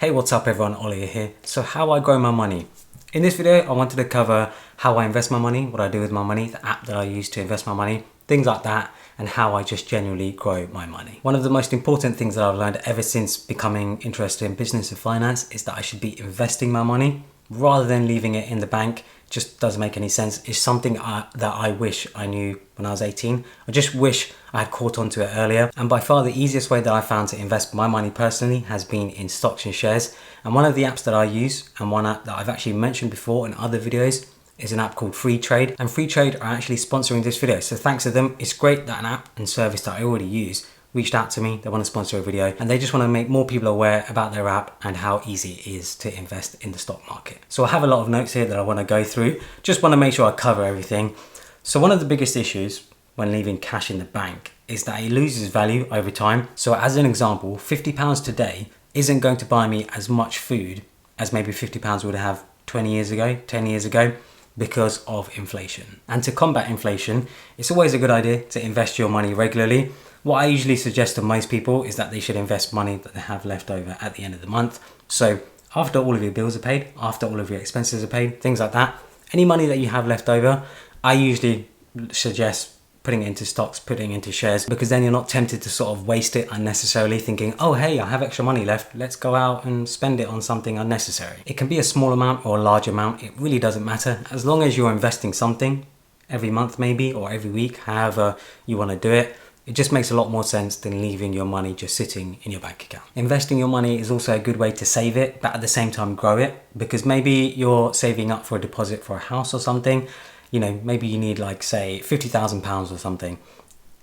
Hey, what's up everyone, Ollie here. So how I grow my money. In this video, I wanted to cover how I invest my money, what I do with my money, the app that I use to invest my money, things like that, and how I just generally grow my money. One of the most important things that I've learned ever since becoming interested in business and finance is that I should be investing my money rather than leaving it in the bank. Just doesn't make any sense. It's something that I wish I knew when I was 18. I just wish I had caught on to it earlier. And by far the easiest way that I found to invest my money personally has been in stocks and shares. And one of the apps that I use, and one app that I've actually mentioned before in other videos, is an app called Freetrade. And Freetrade are actually sponsoring this video. So thanks to them, it's great that an app and service that I already use reached out to me. They want to sponsor a video and they just want to make more people aware about their app and how easy it is to invest in the stock market. So I have a lot of notes here that I want to go through. Just want to make sure I cover everything. So one of the biggest issues when leaving cash in the bank is that it loses value over time. So as an example, £50 today isn't going to buy me as much food as maybe £50 would have 20 years ago, 10 years ago, because of inflation. And to combat inflation, it's always a good idea to invest your money regularly. What I usually suggest to most people is that they should invest money that they have left over at the end of the month. So after all of your bills are paid, after all of your expenses are paid, things like that, any money that you have left over, I usually suggest putting it into stocks, putting it into shares, because then you're not tempted to sort of waste it unnecessarily thinking, oh, hey, I have extra money left. Let's go out and spend it on something unnecessary. It can be a small amount or a large amount. It really doesn't matter. As long as you're investing something every month maybe, or every week, however you want to do it, it just makes a lot more sense than leaving your money just sitting in your bank account. Investing your money is also a good way to save it, but at the same time grow it, because maybe you're saving up for a deposit for a house or something. You know, maybe you need like say £50,000 or something.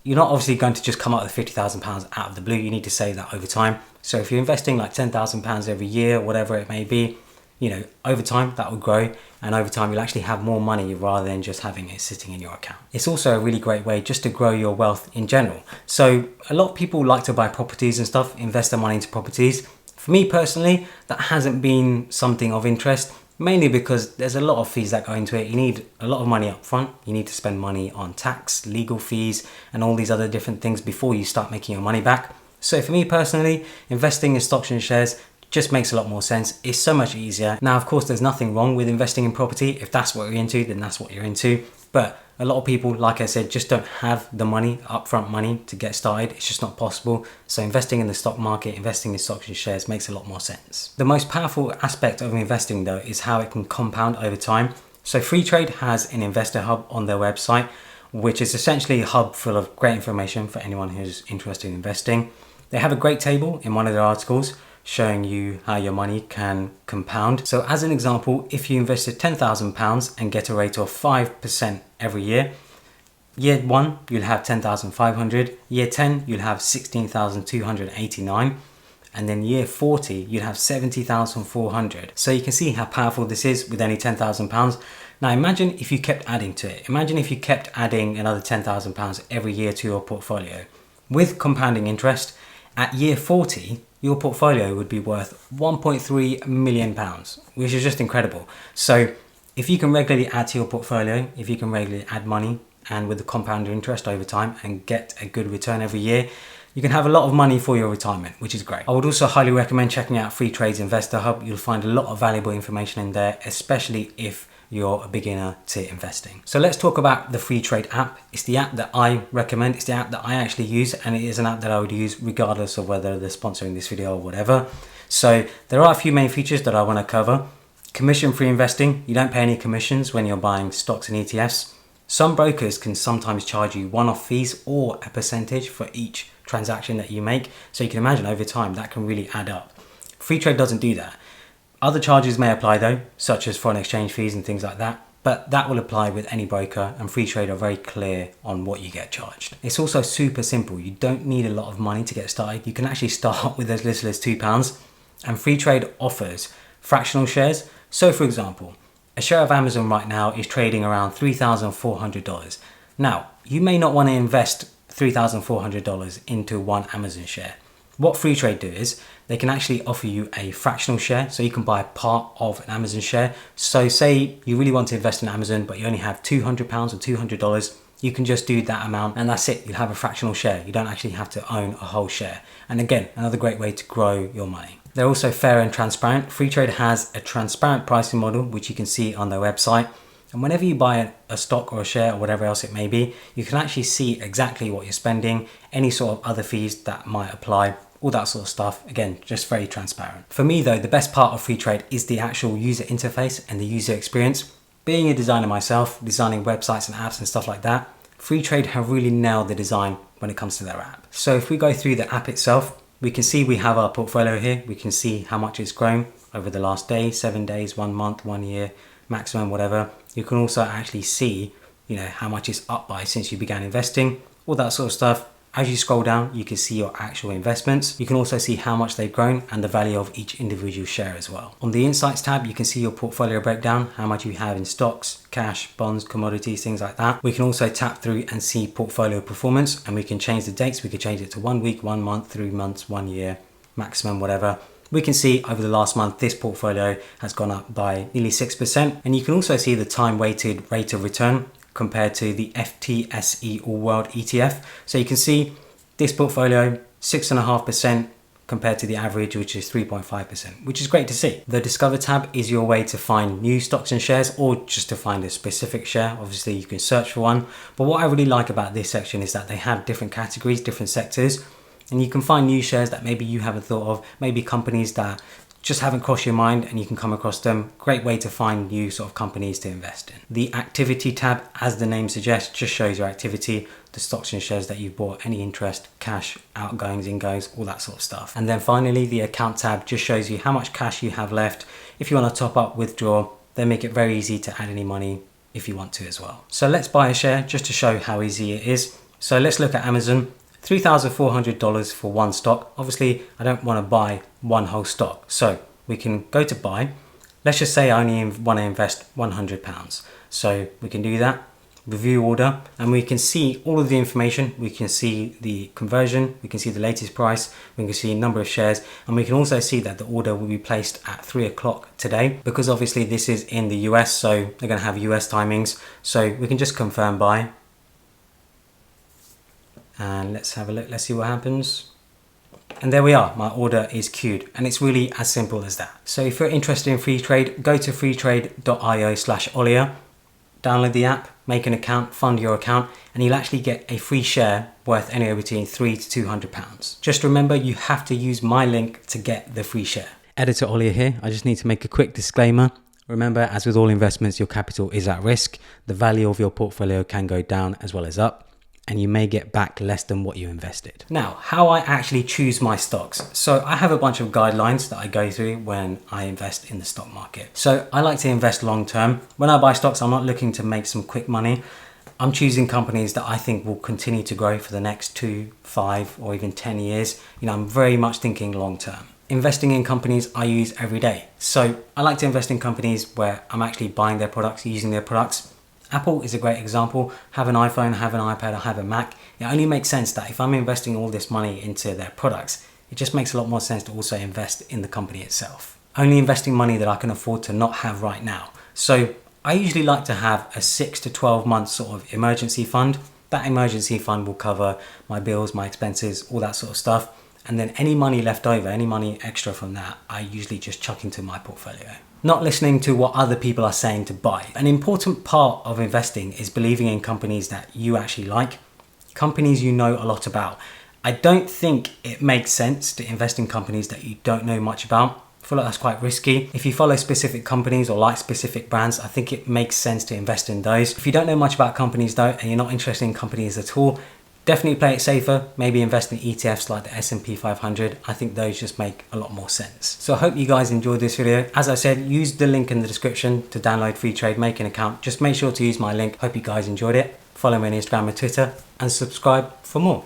You're not obviously going to just come up with £50,000 out of the blue. You need to save that over time. So if you're investing like £10,000 every year, whatever it may be, you know, over time that will grow, and over time you'll actually have more money rather than just having it sitting in your account. It's also a really great way just to grow your wealth in general. So a lot of people like to buy properties and stuff, invest their money into properties. For me personally, that hasn't been something of interest, mainly because there's a lot of fees that go into it. You need a lot of money up front. You need to spend money on tax, legal fees, and all these other different things before you start making your money back. So for me personally, investing in stocks and shares just makes a lot more sense. It's so much easier. Now, of course, there's nothing wrong with investing in property. If that's what you're into, then that's what you're into. But a lot of people, like I said, just don't have the money, upfront money to get started. It's just not possible. So investing in the stock market, investing in stocks and shares makes a lot more sense. The most powerful aspect of investing though is how it can compound over time. So Freetrade has an investor hub on their website, which is essentially a hub full of great information for anyone who's interested in investing. They have a great table in one of their articles showing you how your money can compound. So as an example, if you invested £10,000 and get a rate of 5% every year, year 1 you'll have 10,500, year 10 you'll have 16,289, and then year 40 you'll have 70,400. So you can see how powerful this is with only £10,000. Now imagine if you kept adding to it. Imagine if you kept adding another £10,000 every year to your portfolio. With compounding interest, at year 40, your portfolio would be worth £1.3 million, which is just incredible. So if you can regularly add to your portfolio, if you can regularly add money, and with the compound interest over time and get a good return every year, you can have a lot of money for your retirement, which is great. I would also highly recommend checking out Freetrade's Investor Hub. You'll find a lot of valuable information in there, especially if you're a beginner to investing. So let's talk about the Freetrade app. It's the app that I recommend. It's the app that I actually use, and it is an app that I would use regardless of whether they're sponsoring this video or whatever. So there are a few main features that I want to cover. Commission-free investing. You don't pay any commissions when you're buying stocks and ETFs. Some brokers can sometimes charge you one-off fees or a percentage for each transaction that you make. So you can imagine over time that can really add up. Freetrade doesn't do that. Other charges may apply though, such as foreign exchange fees and things like that, but that will apply with any broker, and Freetrade are very clear on what you get charged. It's also super simple. You don't need a lot of money to get started. You can actually start with as little as £2, and Freetrade offers fractional shares. So for example, a share of Amazon right now is trading around $3,400. Now, you may not want to invest $3,400 into one Amazon share. What Freetrade do is they can actually offer you a fractional share, so you can buy part of an Amazon share. So say you really want to invest in Amazon, but you only have £200 or $200, you can just do that amount and that's it. You'll have a fractional share. You don't actually have to own a whole share. And again, another great way to grow your money. They're also fair and transparent. Freetrade has a transparent pricing model, which you can see on their website. And whenever you buy a stock or a share or whatever else it may be, you can actually see exactly what you're spending, any sort of other fees that might apply, all that sort of stuff. Again, just very transparent. For me though, the best part of Freetrade is the actual user interface and the user experience. Being a designer myself, designing websites and apps and stuff like that, Freetrade have really nailed the design when it comes to their app. So if we go through the app itself, we can see we have our portfolio here. We can see how much it's grown over the last day, 7 days, 1 month, 1 year, maximum, whatever. You can also actually see, how much it's up by since you began investing, all that sort of stuff. As you scroll down, you can see your actual investments. You can also see how much they've grown and the value of each individual share as well. On the Insights tab, you can see your portfolio breakdown, how much you have in stocks, cash, bonds, commodities, things like that. We can also tap through and see portfolio performance, and we can change the dates. We can change it to 1 week, 1 month, 3 months, 1 year, maximum, whatever. We can see over the last month, this portfolio has gone up by nearly 6%. And you can also see the time weighted rate of return compared to the FTSE All World ETF. So you can see this portfolio 6.5% compared to the average, which is 3.5%, which is great to see. The Discover tab is your way to find new stocks and shares, or just to find a specific share. Obviously you can search for one, but what I really like about this section is that they have different categories, different sectors, and you can find new shares that maybe you haven't thought of, maybe companies that just haven't crossed your mind, and you can come across them. Great way to find new sort of companies to invest in. The Activity tab, as the name suggests, just shows your activity, the stocks and shares that you've bought, any interest, cash, outgoings, ingoings, all that sort of stuff. And then finally, the Account tab just shows you how much cash you have left. If you want to top up, withdraw, they make it very easy to add any money if you want to as well. So let's buy a share just to show how easy it is. So let's look at Amazon. $3,400 for one stock. Obviously, I don't want to buy one whole stock. So we can go to buy. Let's just say I only want to invest £100. So we can do that, review order, and we can see all of the information. We can see the conversion, we can see the latest price, we can see number of shares, and we can also see that the order will be placed at 3 o'clock today, because obviously this is in the US, so they're going to have US timings. So we can just confirm buy. And let's have a look, let's see what happens. And there we are, my order is queued, and it's really as simple as that. So if you're interested in Freetrade, go to freetrade.io/Olia, download the app, make an account, fund your account, and you'll actually get a free share worth anywhere between £300 to £200. Just remember, you have to use my link to get the free share. Editor Olia here. I just need to make a quick disclaimer. Remember, as with all investments, your capital is at risk. The value of your portfolio can go down as well as up, and you may get back less than what you invested. Now, how I actually choose my stocks. So I have a bunch of guidelines that I go through when I invest in the stock market. So I like to invest long term. When I buy stocks, I'm not looking to make some quick money. I'm choosing companies that I think will continue to grow for the next 2, 5, or even 10 years. I'm very much thinking long term. Investing in companies I use every day. So I like to invest in companies where I'm actually buying their products, using their products. Apple is a great example. Have an iPhone, have an iPad, or have a Mac. It only makes sense that if I'm investing all this money into their products, it just makes a lot more sense to also invest in the company itself. Only investing money that I can afford to not have right now. So I usually like to have a 6 to 12 month sort of emergency fund. That emergency fund will cover my bills, my expenses, all that sort of stuff. And then any money left over, any money extra from that, I usually just chuck into my portfolio. Not listening to what other people are saying to buy. An important part of investing is believing in companies that you actually like, companies you know a lot about. I don't think it makes sense to invest in companies that you don't know much about. I feel like that's quite risky. If you follow specific companies or like specific brands, I think it makes sense to invest in those. If you don't know much about companies though, and you're not interested in companies at all, definitely play it safer. Maybe invest in ETFs like the S&P 500. I think those just make a lot more sense. So I hope you guys enjoyed this video. As I said, use the link in the description to download Freetrade, make an account. Just make sure to use my link. Hope you guys enjoyed it. Follow me on Instagram and Twitter, and subscribe for more.